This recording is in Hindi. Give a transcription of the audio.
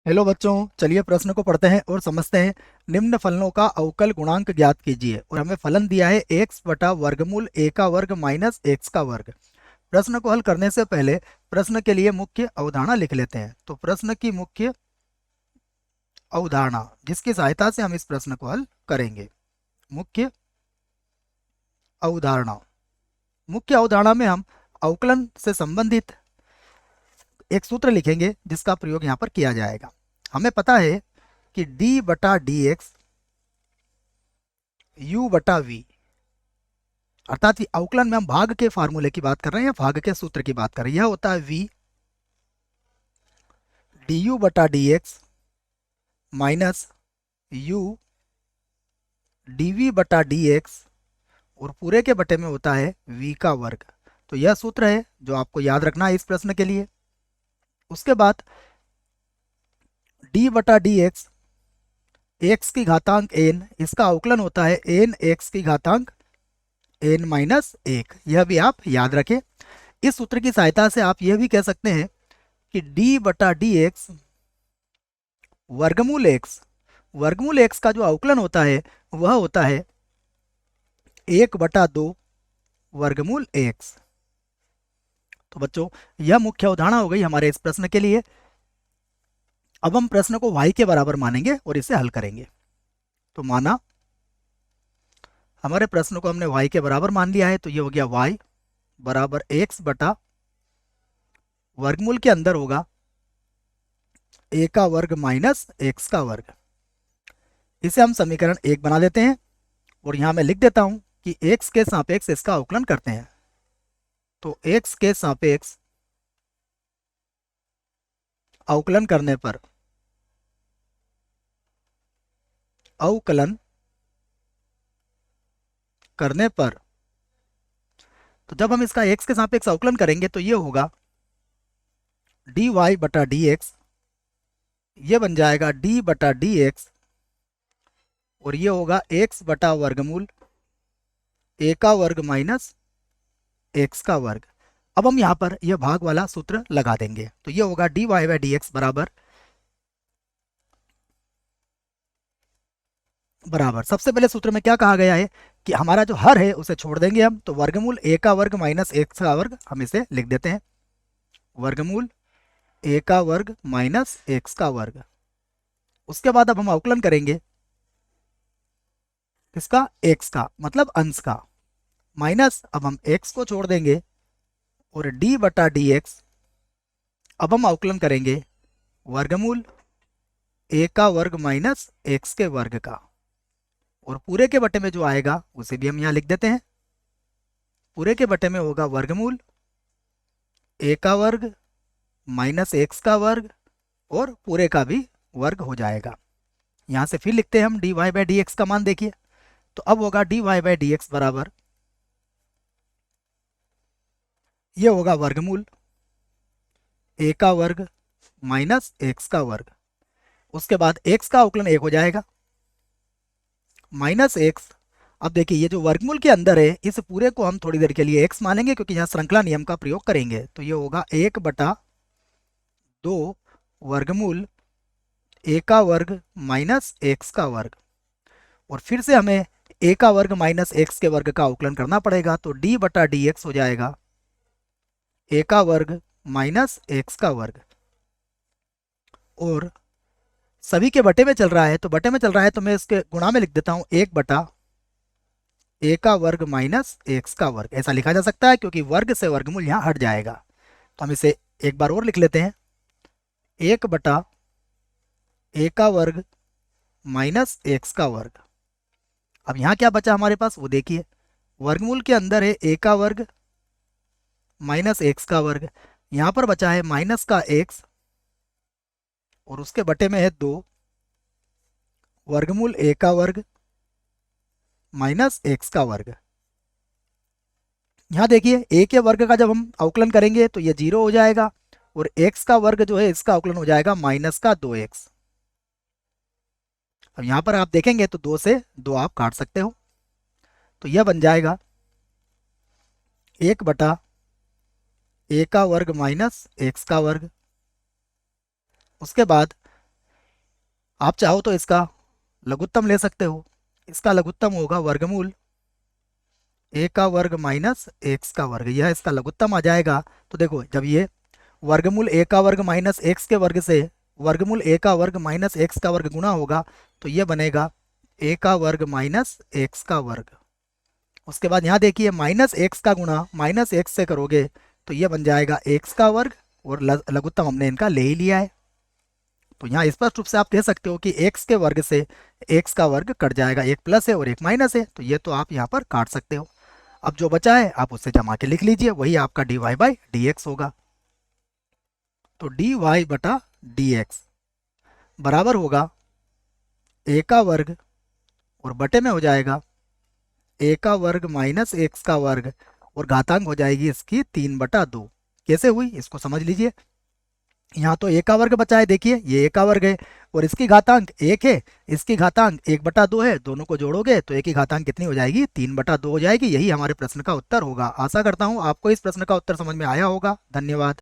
हेलो बच्चों, चलिए प्रश्न को पढ़ते हैं और समझते हैं। निम्न फलनों का अवकल गुणांक ज्ञात कीजिए। और हमें फलन दिया है x बटा वर्गमूल a का वर्ग माइनस x का वर्ग। प्रश्न को हल करने से पहले प्रश्न के लिए मुख्य अवधारणा लिख लेते हैं। तो प्रश्न की मुख्य अवधारणा जिसकी सहायता से हम इस प्रश्न को हल करेंगे। मुख्य अवधारणा। मुख्य अवधारणा में हम अवकलन से संबंधित एक सूत्र लिखेंगे जिसका प्रयोग यहाँ पर किया जाएगा। हमें पता है कि d बटा डी एक्स u बटा v, अर्थात अवकलन में हम भाग के फार्मूले की बात कर रहे हैं, भाग के सूत्र की बात कर रहे हैं। यह होता है v du बटा D x minus u dv बटा डी एक्स और पूरे के बटे में होता है v का वर्ग। तो यह सूत्र है जो आपको याद रखना है इस प्रश्न के लिए। उसके बाद d बटा डी एक्स एक्स की घातांक n, इसका अवकलन होता है n एक्स की घातांक n माइनस एक। यह भी आप याद रखें। इस सूत्र की सहायता से आप यह भी कह सकते हैं कि d बटा डी एक्स वर्गमूल x का जो अवकलन होता है वह होता है 1/2 वर्गमूल x। तो बच्चों, यह मुख्य अवधारणा हो गई हमारे इस प्रश्न के लिए। अब हम प्रश्न को y के बराबर मानेंगे और इसे हल करेंगे। तो माना हमारे प्रश्न को हमने y के बराबर मान लिया है, तो ये हो गया y बराबर x बटा वर्गमूल के अंदर होगा a का वर्ग माइनस x का वर्ग। इसे हम समीकरण 1 बना देते हैं और यहां मैं लिख देता हूं कि x के सापेक्ष इसका अवकलन करते हैं। तो x के सापेक्ष अवकलन करने पर तो जब हम इसका x के सापेक्ष अवकलन करेंगे तो ये होगा dy बटा डी एक्स, ये बन जाएगा d बटा डी एक्स और ये होगा x बटा वर्गमूल a का वर्ग माइनस x का वर्ग। अब हम यहाँ पर यह भाग वाला सूत्र लगा देंगे। तो ये होगा dy बाई डी एक्स बराबर सबसे पहले सूत्र में क्या कहा गया है कि हमारा जो हर है उसे छोड़ देंगे हम। तो वर्गमूल a का वर्ग माइनस x का वर्ग हम इसे लिख देते हैं, वर्गमूल a का वर्ग माइनस x का वर्ग। उसके बाद अब हम अवकलन करेंगे किसका, x का, मतलब अंश का, माइनस अब हम x को छोड़ देंगे और d बटा डी एक्स। अब हम अवकलन करेंगे वर्गमूल a का वर्ग माइनस x के वर्ग का और पूरे के बटे में जो आएगा उसे भी हम यहाँ लिख देते हैं। पूरे के बटे में होगा वर्गमूल a का वर्ग माइनस x का वर्ग और पूरे का भी वर्ग हो जाएगा। यहाँ से फिर लिखते हैं हम dy बाई डी एक्स का मान। देखिए तो अब होगा dy बाई डी एक्स बराबर, ये होगा वर्गमूल a का वर्ग माइनस x का वर्ग। उसके बाद x का अवकलन 1 हो जाएगा माइनस x। अब देखिए ये जो वर्गमूल के अंदर है इस पूरे को हम थोड़ी देर के लिए x मानेंगे क्योंकि यहाँ श्रृंखला नियम का प्रयोग करेंगे। तो ये होगा 1/2 वर्गमूल a का वर्ग माइनस x का वर्ग और फिर से हमें a का वर्ग माइनस x के वर्ग का अवकलन करना पड़ेगा। तो d बटा डी एक्स हो जाएगा a का वर्ग माइनस x का वर्ग और सभी के बटे में चल रहा है, तो बटे में चल रहा है तो मैं इसके गुणा में लिख देता हूं 1/a का वर्ग माइनस x का वर्ग। ऐसा लिखा जा सकता है क्योंकि वर्ग से वर्गमूल यहाँ हट जाएगा। तो हम इसे एक बार और लिख लेते हैं, 1/a का वर्ग माइनस x का वर्ग। अब यहाँ क्या बचा हमारे पास वो देखिए, वर्गमूल के अंदर है a का वर्ग माइनस x का वर्ग, यहाँ पर बचा है माइनस का x और उसके बटे में है 2 वर्गमूल a का वर्ग माइनस x का वर्ग। यहाँ देखिए a के वर्ग का जब हम अवकलन करेंगे तो ये 0 हो जाएगा और x का वर्ग जो है इसका अवकलन हो जाएगा माइनस का 2x। अब यहाँ पर आप देखेंगे तो 2 से 2 आप काट सकते हो, तो यह बन जाएगा 1/a का वर्ग माइनस x का वर्ग। उसके बाद आप चाहो तो इसका लघुत्तम ले सकते हो। इसका लघुत्तम होगा वर्गमूल ए का वर्ग माइनस एक्स का वर्ग, यह इसका लघुत्तम आ जाएगा। तो देखो जब ये वर्गमूल ए का वर्ग माइनस एक्स के वर्ग से वर्गमूल ए का वर्ग माइनस एक्स का वर्ग गुणा होगा तो ये बनेगा ए का वर्ग माइनस एक्स का वर्ग। उसके बाद यहाँ देखिए माइनस एक्स का गुणा माइनस एक्स से करोगे तो ये बन जाएगा एक्स का वर्ग, और लघुत्तम हमने इनका ले ही लिया है। तो यहाँ स्पष्ट रूप से आप कह सकते हो कि एक्स के वर्ग से एक्स का वर्ग कट जाएगा, एक प्लस है और एक माइनस है, तो ये तो आप यहाँ पर काट सकते हो। अब जो बचा है आप उससे जमा के लिख लीजिए, वही आपका D Y by D X होगा। तो डी वाई बटा डी एक्स बराबर होगा ए का वर्ग और बटे में हो जाएगा ए का वर्ग माइनस एक्स का वर्ग, और घातांक हो जाएगी इसकी 3/2। कैसे हुई इसको समझ लीजिए। यहाँ तो ए का वर्ग बचा है, देखिए ये ए का वर्ग है और इसकी घातांक 1 है, इसकी घातांक 1/2 है, दोनों को जोड़ोगे तो ए की घातांक कितनी हो जाएगी, 3/2 हो जाएगी। यही हमारे प्रश्न का उत्तर होगा। आशा करता हूँ आपको इस प्रश्न का उत्तर समझ में आया होगा। धन्यवाद।